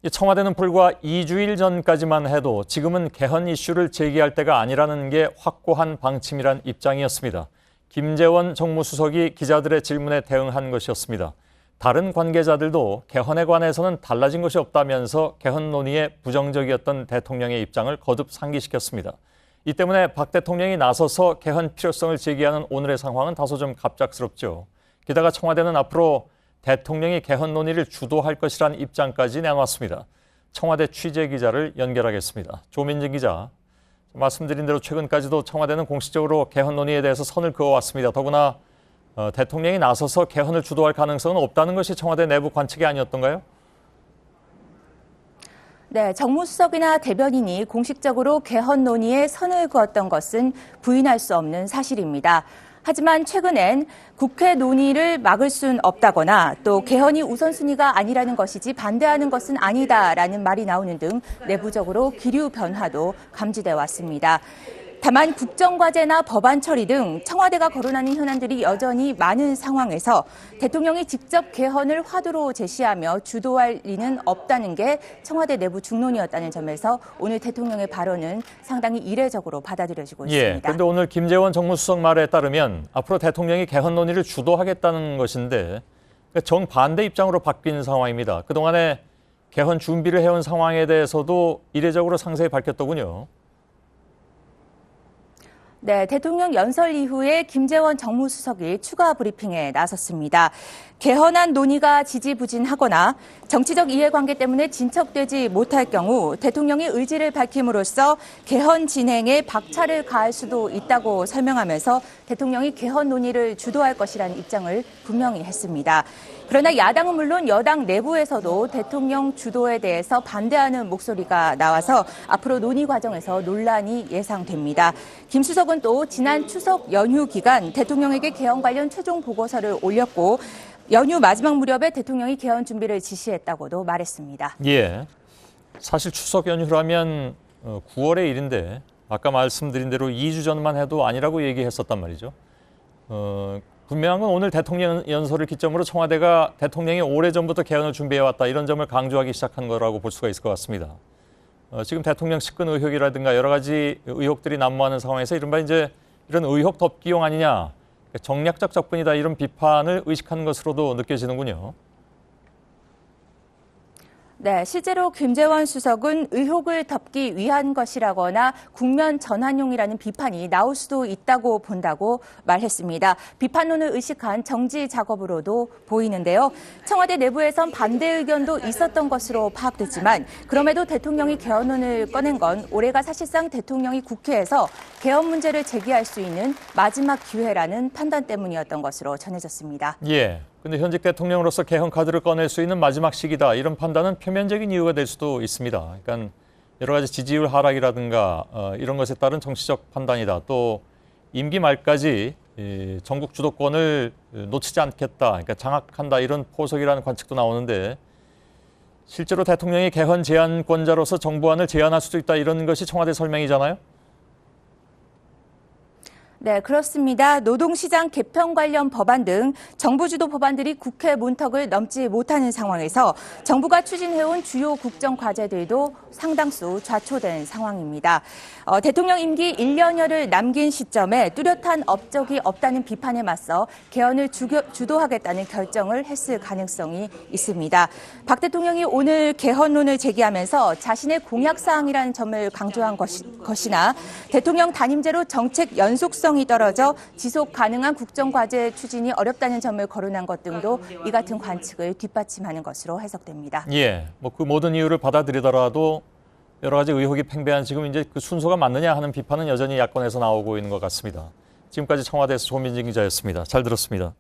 청와대는 불과 2주일 전까지만 해도 지금은 개헌 이슈를 제기할 때가 아니라는 게 확고한 방침이란 입장이었습니다. 김재원 정무수석이 기자들의 질문에 대응한 것이었습니다. 다른 관계자들도 개헌에 관해서는 달라진 것이 없다면서 개헌 논의에 부정적이었던 대통령의 입장을 거듭 상기시켰습니다. 이 때문에 박 대통령이 나서서 개헌 필요성을 제기하는 오늘의 상황은 다소 좀 갑작스럽죠. 게다가 청와대는 앞으로 대통령이 개헌 논의를 주도할 것이란 입장까지 내놨습니다. 청와대 취재기자를 연결하겠습니다. 조민진 기자, 말씀드린 대로 최근까지도 청와대는 공식적으로 개헌 논의에 대해서 선을 그어왔습니다. 더구나 대통령이 나서서 개헌을 주도할 가능성은 없다는 것이 청와대 내부 관측이 아니었던가요? 네, 정무수석이나 대변인이 공식적으로 개헌 논의에 선을 그었던 것은 부인할 수 없는 사실입니다. 하지만 최근엔 국회 논의를 막을 순 없다거나 또 개헌이 우선순위가 아니라는 것이지 반대하는 것은 아니다라는 말이 나오는 등 내부적으로 기류 변화도 감지돼 왔습니다. 다만 국정과제나 법안 처리 등 청와대가 거론하는 현안들이 여전히 많은 상황에서 대통령이 직접 개헌을 화두로 제시하며 주도할 리는 없다는 게 청와대 내부 중론이었다는 점에서 오늘 대통령의 발언은 상당히 이례적으로 받아들여지고 있습니다. 그런데 오늘 김재원 정무수석 말에 따르면 앞으로 대통령이 개헌 논의를 주도하겠다는 것인데 정반대 입장으로 바뀐 상황입니다. 그동안에 개헌 준비를 해온 상황에 대해서도 이례적으로 상세히 밝혔더군요. 네, 대통령 연설 이후에 김재원 정무수석이 추가 브리핑에 나섰습니다. 개헌안 논의가 지지부진하거나 정치적 이해관계 때문에 진척되지 못할 경우 대통령이 의지를 밝힘으로써 개헌 진행에 박차를 가할 수도 있다고 설명하면서 대통령이 개헌 논의를 주도할 것이라는 입장을 분명히 했습니다. 그러나 야당은 물론 여당 내부에서도 대통령 주도에 대해서 반대하는 목소리가 나와서 앞으로 논의 과정에서 논란이 예상됩니다. 김 수석은 또 지난 추석 연휴 기간 대통령에게 개헌 관련 최종 보고서를 올렸고 연휴 마지막 무렵에 대통령이 개헌 준비를 지시했다고도 말했습니다. 사실 추석 연휴라면 9월의 일인데 아까 말씀드린 대로 2주 전만 해도 아니라고 얘기했었단 말이죠. 분명한 건 오늘 대통령 연설을 기점으로 청와대가 대통령이 오래전부터 개헌을 준비해왔다 이런 점을 강조하기 시작한 거라고 볼 수가 있을 것 같습니다. 지금 대통령 측근 의혹이라든가 여러 가지 의혹들이 난무하는 상황에서 이른바 이제 이런 의혹 덮기용 아니냐, 정략적 접근이다 이런 비판을 의식한 것으로도 느껴지는군요. 네, 실제로 김재원 수석은 의혹을 덮기 위한 것이라거나 국면 전환용이라는 비판이 나올 수도 있다고 본다고 말했습니다. 비판론을 의식한 정지 작업으로도 보이는데요. 청와대 내부에선 반대 의견도 있었던 것으로 파악됐지만 그럼에도 대통령이 개헌론을 꺼낸 건 올해가 사실상 대통령이 국회에서 개헌 문제를 제기할 수 있는 마지막 기회라는 판단 때문이었던 것으로 전해졌습니다. 근데 현직 대통령으로서 개헌 카드를 꺼낼 수 있는 마지막 시기다. 이런 판단은 표면적인 이유가 될 수도 있습니다. 그러니까 여러 가지 지지율 하락이라든가 이런 것에 따른 정치적 판단이다. 또 임기 말까지 전국 주도권을 놓치지 않겠다. 그러니까 장악한다. 이런 포석이라는 관측도 나오는데 실제로 대통령이 개헌 제안권자로서 정부안을 제안할 수도 있다. 이런 것이 청와대 설명이잖아요. 네, 그렇습니다. 노동시장 개편 관련 법안 등 정부 주도 법안들이 국회 문턱을 넘지 못하는 상황에서 정부가 추진해온 주요 국정 과제들도 상당수 좌초된 상황입니다. 대통령 임기 1년여를 남긴 시점에 뚜렷한 업적이 없다는 비판에 맞서 개헌을 주도하겠다는 결정을 했을 가능성이 있습니다. 박 대통령이 오늘 개헌론을 제기하면서 자신의 공약사항이라는 점을 강조한 것이나 대통령 단임제로 정책 연속성이 떨어져 지속 가능한 국정과제 추진이 어렵다는 점을 거론한 것 등도 이 같은 관측을 뒷받침하는 것으로 해석됩니다. 그 모든 이유를 받아들이더라도 여러 가지 의혹이 팽배한 지금 이제 그 순서가 맞느냐 하는 비판은 여전히 야권에서 나오고 있는 것 같습니다. 지금까지 청와대에서 조민진 기자였습니다. 잘 들었습니다.